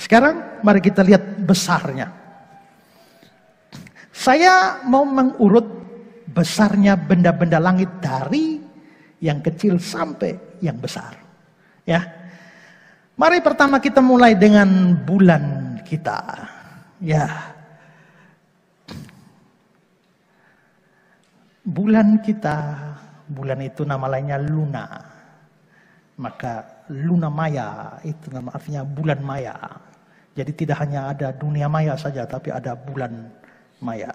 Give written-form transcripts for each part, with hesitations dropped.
Sekarang mari kita lihat besarnya. Saya mau mengurut besarnya benda-benda langit dari yang kecil sampai yang besar. Ya. Mari pertama kita mulai dengan bulan kita. Ya. Bulan kita, bulan itu nama lainnya Luna. Maka Luna Maya itu nama artinya bulan maya. Jadi tidak hanya ada dunia maya saja, tapi ada bulan maya.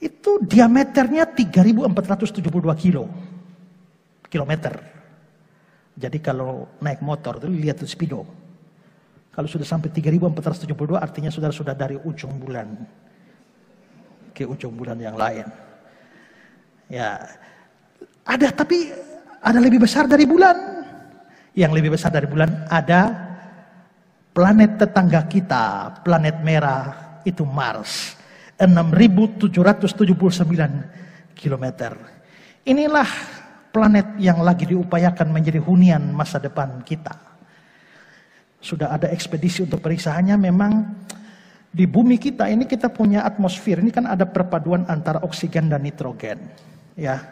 Itu diameternya 3.472 kilometer. Jadi kalau naik motor itu lihat tuh speedo. Kalau sudah sampai 3.472 artinya sudah dari ujung bulan ke ujung bulan yang lain. Ya, tapi ada lebih besar dari bulan. Yang lebih besar dari bulan ada planet tetangga kita, planet merah itu Mars, 6.779 kilometer. Inilah planet yang lagi diupayakan menjadi hunian masa depan kita. Sudah ada ekspedisi untuk periksaannya. Memang di bumi kita ini kita punya atmosfer. Ini kan ada perpaduan antara oksigen dan nitrogen. Ya,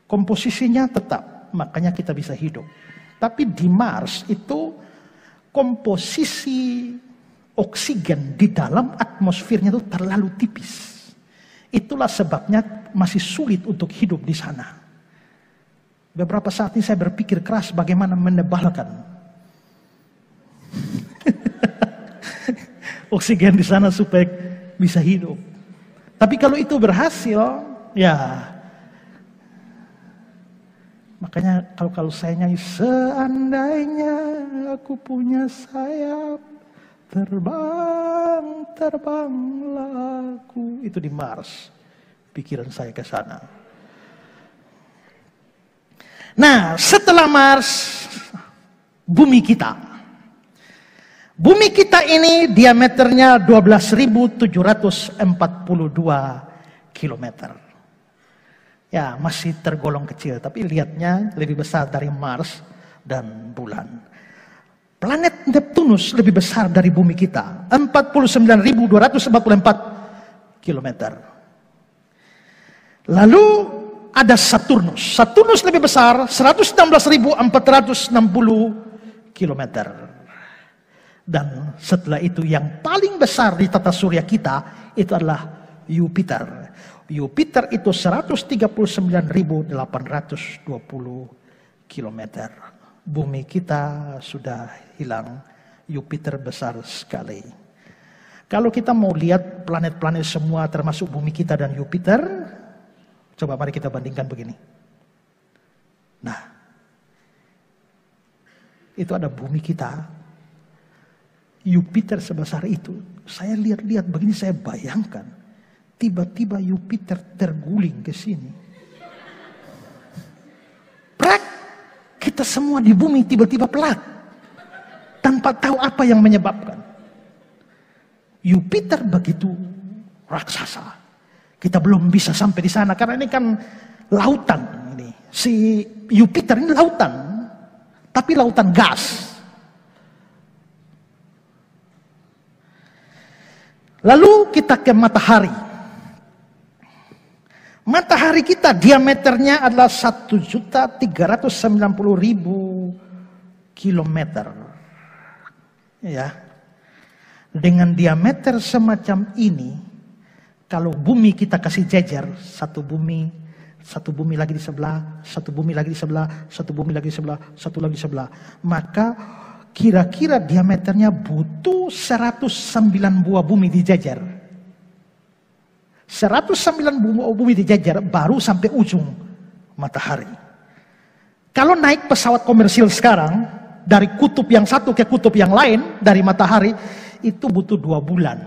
komposisinya tetap, makanya kita bisa hidup. Tapi di Mars itu komposisi oksigen di dalam atmosfernya itu terlalu tipis. Itulah sebabnya masih sulit untuk hidup di sana. Beberapa saat ini saya berpikir keras bagaimana menebalkan oksigen di sana supaya bisa hidup. Tapi kalau itu berhasil, ya, makanya kalau saya nyanyi, seandainya aku punya sayap, terbanglah aku. Itu di Mars. Pikiran saya ke sana. Nah, setelah Mars, bumi kita. Bumi kita ini diameternya 12.742 kilometer. Ya, masih tergolong kecil, tapi lihatnya lebih besar dari Mars dan bulan. Planet Neptunus lebih besar dari bumi kita, 49.244 kilometer. Lalu ada Saturnus. Saturnus lebih besar, 116.460 kilometer. Dan setelah itu yang paling besar di tata surya kita itu adalah Jupiter. Jupiter itu 139.820 kilometer. Bumi kita sudah hilang, Jupiter besar sekali. Kalau kita mau lihat planet-planet semua termasuk bumi kita dan Jupiter, coba mari kita bandingkan begini. Nah, itu ada bumi kita, Jupiter sebesar itu. Saya lihat-lihat begini, saya bayangkan. Tiba-tiba Jupiter terguling ke sini. Prak, kita semua di bumi tiba-tiba pelat. Tanpa tahu apa yang menyebabkan. Jupiter begitu raksasa. Kita belum bisa sampai di sana karena ini kan lautan. Si Jupiter ini lautan. Tapi lautan gas. Lalu kita ke matahari. Matahari kita diameternya adalah 1.390.000 kilometer. Ya. Dengan diameter semacam ini, kalau bumi kita kasih jejer, satu bumi lagi di sebelah, satu bumi lagi di sebelah, satu bumi lagi di sebelah, satu lagi di sebelah, maka kira-kira diameternya butuh 109 buah bumi dijejer. 109 buah bumi dijejer baru sampai ujung matahari. Kalau naik pesawat komersil sekarang, dari kutub yang satu ke kutub yang lain, dari matahari, itu butuh 2 bulan.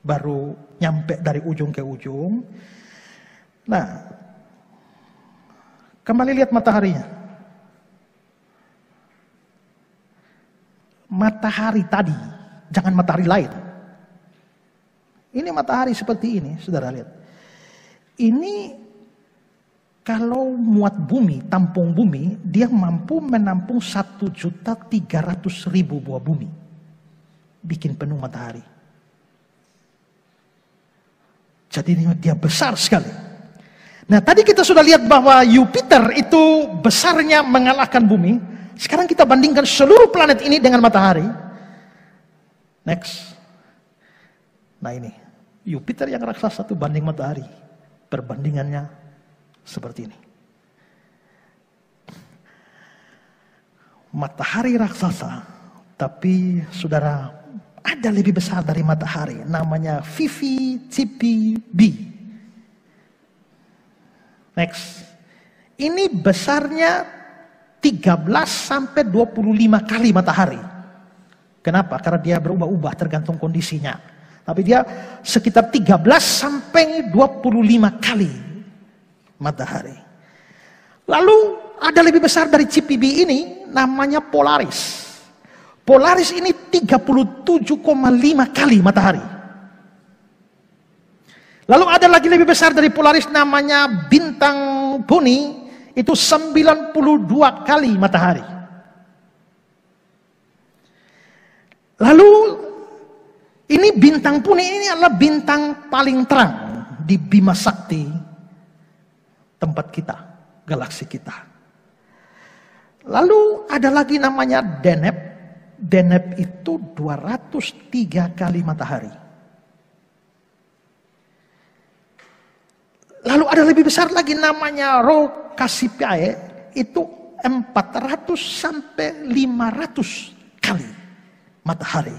Baru nyampe dari ujung ke ujung. Nah, kembali lihat mataharinya. Matahari tadi, jangan matahari lain. Ini matahari seperti ini, saudara lihat. Ini Kalau muat bumi, tampung bumi, dia mampu menampung 1.300.000 buah bumi. Bikin penuh matahari. Jadi dia besar sekali. Nah, tadi kita sudah lihat bahwa Jupiter itu besarnya mengalahkan bumi. Sekarang kita bandingkan seluruh planet ini dengan matahari. Next. Nah ini, Jupiter yang raksasa itu banding matahari. Perbandingannya seperti ini. Matahari raksasa, tapi saudara, ada lebih besar dari matahari. Namanya VVCP-b. Next. Ini besarnya 13 sampai 25 kali matahari. Kenapa? Karena dia berubah-ubah tergantung kondisinya. Tapi dia sekitar 13 sampai 25 kali matahari. Lalu ada lebih besar dari CPB ini, namanya Polaris. Polaris ini 37,5 kali matahari. Lalu ada lagi lebih besar dari Polaris, namanya bintang Buni, itu 92 kali matahari. Lalu ini bintang Buni ini adalah bintang paling terang di Bima Sakti, tempat kita, galaksi kita. Lalu ada lagi namanya Deneb. Deneb itu 203 kali matahari. Lalu ada lebih besar lagi namanya Rho Cassiopeiae, itu 400 sampai 500 kali matahari.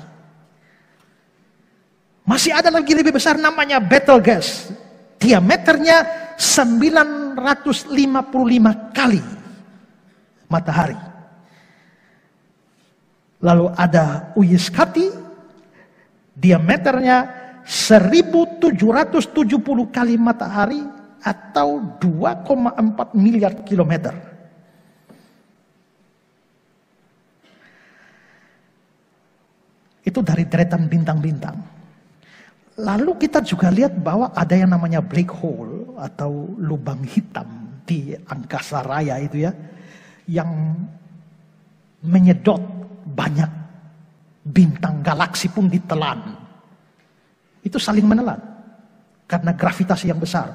Masih ada lagi lebih besar namanya Betelgeuse. Diameternya 955 kali matahari. Lalu ada Uyscati, diameternya 1770 kali matahari atau 2,4 miliar kilometer. Itu dari deretan bintang-bintang. Lalu kita juga lihat bahwa ada yang namanya black hole atau lubang hitam di angkasa raya itu ya, yang menyedot banyak bintang, galaksi pun ditelan. Itu saling menelan karena gravitasi yang besar.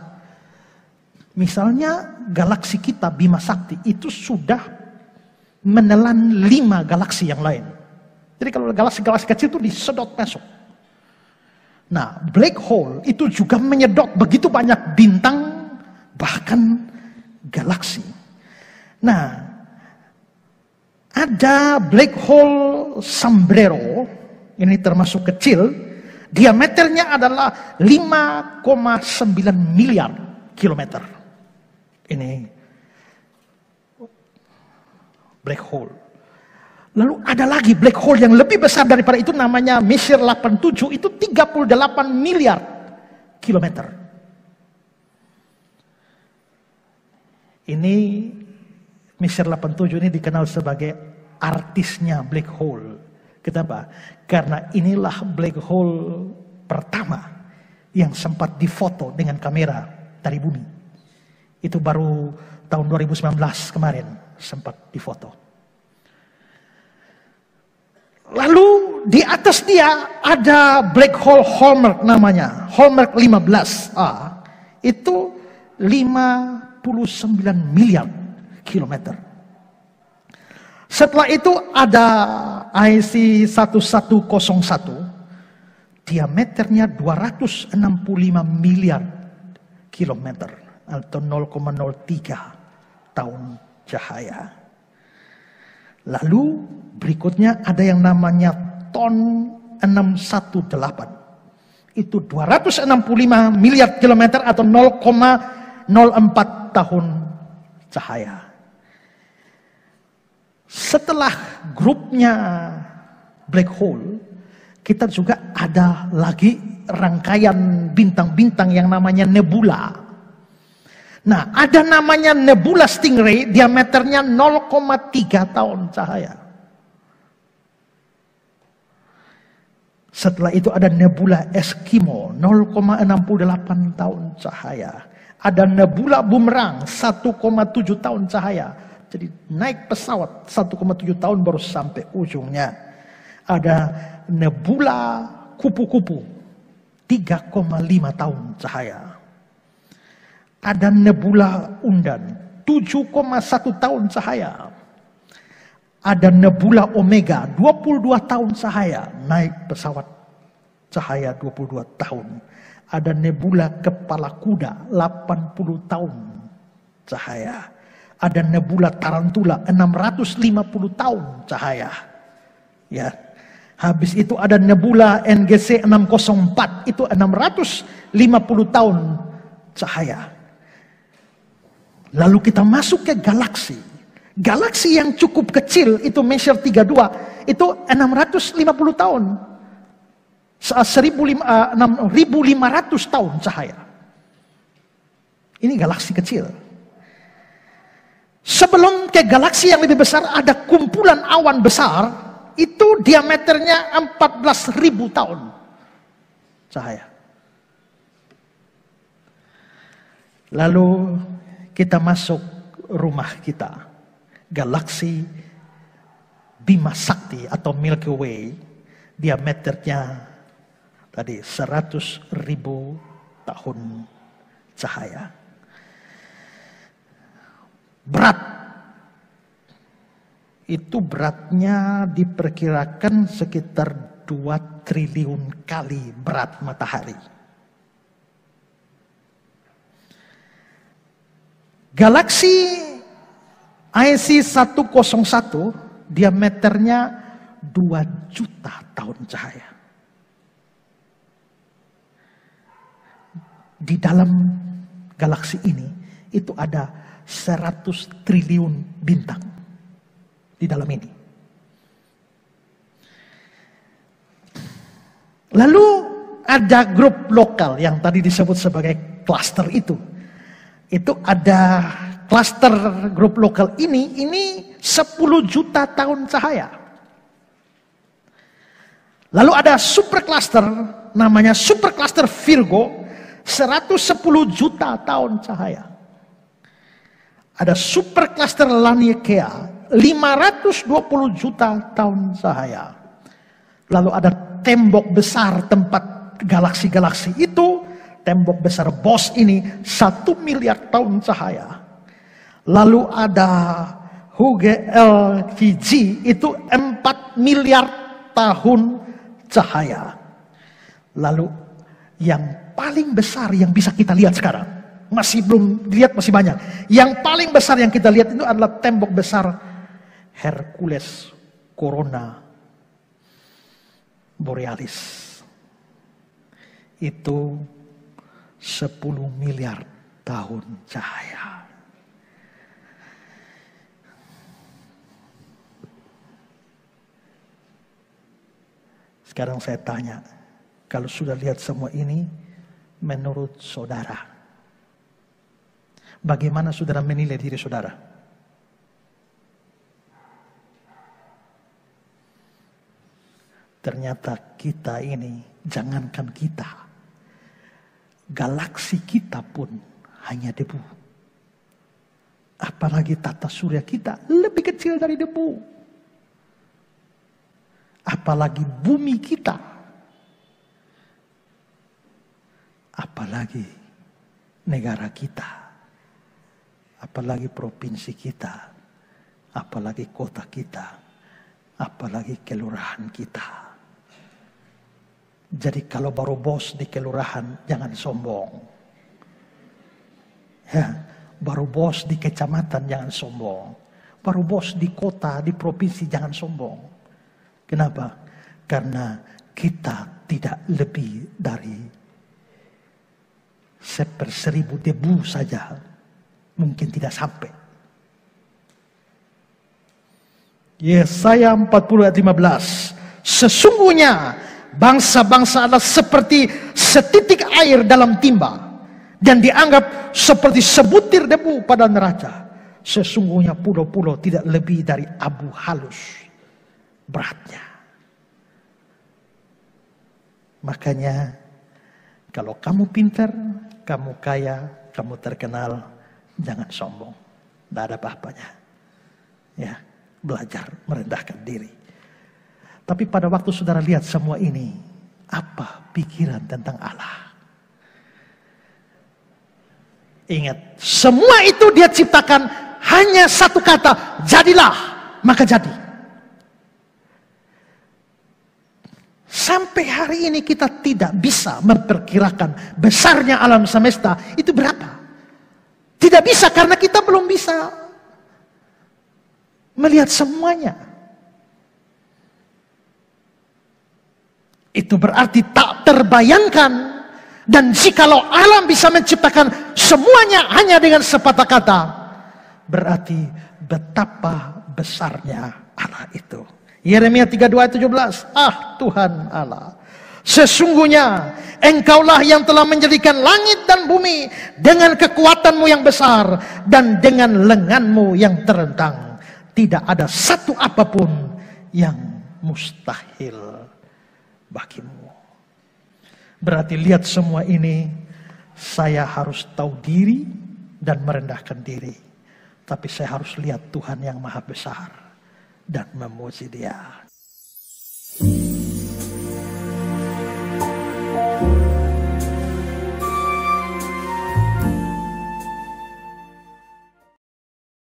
Misalnya galaksi kita Bima Sakti itu sudah menelan 5 galaksi yang lain. Jadi kalau galaksi-galaksi kecil itu disedot masuk. Nah, black hole itu juga menyedot begitu banyak bintang, bahkan galaksi. Nah, ada black hole Sombrero, ini termasuk kecil, diameternya adalah 5,9 miliar kilometer. Ini black hole. Lalu ada lagi black hole yang lebih besar daripada itu, namanya Messier 87, itu 38 miliar kilometer. Ini Messier 87 ini dikenal sebagai artisnya black hole. Kenapa? Karena inilah black hole pertama yang sempat difoto dengan kamera dari bumi. Itu baru tahun 2019 kemarin sempat difoto. Lalu di atas dia ada black hole Hallmark namanya, Hallmark 15A, itu 59 miliar kilometer. Setelah itu ada IC 1101, diameternya 265 miliar kilometer atau 0,03 tahun cahaya. Lalu berikutnya ada yang namanya TON 618. Itu 265 miliar kilometer atau 0,04 tahun cahaya. Setelah grupnya black hole, kita juga ada lagi rangkaian bintang-bintang yang namanya nebula. Nah, ada namanya nebula Stingray, diameternya 0,3 tahun cahaya. Setelah itu ada nebula Eskimo, 0,68 tahun cahaya. Ada nebula bumerang 1,7 tahun cahaya. Jadi naik pesawat 1,7 tahun baru sampai ujungnya. Ada nebula kupu-kupu 3,5 tahun cahaya. Ada nebula undan 7,1 tahun cahaya. Ada nebula omega 22 tahun cahaya. Naik pesawat cahaya 22 tahun. Ada nebula kepala kuda 80 tahun cahaya. Ada nebula tarantula 650 tahun cahaya. Ya. Habis itu ada nebula NGC 604 itu 650 tahun cahaya. Lalu kita masuk ke galaksi. Galaksi yang cukup kecil itu Messier 32 itu 650 tahun. 1.500 tahun cahaya. Ini galaksi kecil. Sebelum ke galaksi yang lebih besar ada kumpulan awan besar, itu diameternya 14.000 tahun cahaya. Lalu kita masuk rumah kita, galaksi Bima Sakti atau Milky Way, diameternya tadi 100.000 tahun cahaya. Berat itu beratnya diperkirakan sekitar 2 triliun kali berat matahari. Galaksi IC 101 diameternya 2 juta tahun cahaya. Di dalam galaksi ini itu ada 100 triliun bintang di dalam ini. Lalu ada grup lokal yang tadi disebut sebagai klaster itu. Itu ada klaster grup lokal ini 10 juta tahun cahaya. Lalu ada super cluster namanya super cluster Virgo 110 juta tahun cahaya. Ada super cluster Laniakea 520 juta tahun cahaya. Lalu ada tembok besar tempat galaksi-galaksi itu, tembok besar Bose ini 1 miliar tahun cahaya. Lalu ada Hughes LGG itu 4 miliar tahun cahaya. Lalu yang paling besar yang bisa kita lihat sekarang, masih belum dilihat, masih banyak. Yang paling besar yang kita lihat itu adalah tembok besar Hercules Corona Borealis. Itu 10 miliar tahun cahaya. Sekarang saya tanya, kalau sudah lihat semua ini, menurut saudara, bagaimana saudara menilai diri saudara? Ternyata kita ini, jangankan kita, galaksi kita pun hanya debu. Apalagi tata surya kita lebih kecil dari debu. Apalagi bumi kita. Apalagi negara kita. Apalagi provinsi kita. Apalagi kota kita. Apalagi kelurahan kita. Jadi kalau baru bos di kelurahan, jangan sombong. Ya, baru bos di kecamatan, jangan sombong. Baru bos di kota, di provinsi, jangan sombong. Kenapa? Karena kita tidak lebih dari 1/1000 debu saja. Mungkin tidak sampai. Yesaya 40 ayat 15. Sesungguhnya bangsa-bangsa adalah seperti setitik air dalam timba dan dianggap seperti sebutir debu pada neraca. Sesungguhnya pulau-pulau tidak lebih dari abu halus beratnya. Makanya kalau kamu pintar, kamu kaya, kamu terkenal, jangan sombong. Tidak ada apa-apanya. Ya, belajar merendahkan diri. Tapi pada waktu saudara lihat semua ini, apa pikiran tentang Allah? Ingat, semua itu dia ciptakan hanya satu kata, jadilah, maka jadi. Sampai hari ini kita tidak bisa memperkirakan besarnya alam semesta itu berapa. Tidak bisa karena kita belum bisa melihat semuanya. Itu berarti tak terbayangkan. Dan jikalau alam bisa menciptakan semuanya hanya dengan sepatah kata, berarti betapa besarnya Allah itu. Yeremia 32:17. Ah Tuhan Allah, sesungguhnya Engkaulah yang telah menjadikan langit dan bumi dengan kekuatanmu yang besar dan dengan lenganmu yang terentang. Tidak ada satu apapun yang mustahil bagimu. Berarti lihat semua ini, saya harus tahu diri dan merendahkan diri. Tapi saya harus lihat Tuhan yang maha besar dan memuji Dia.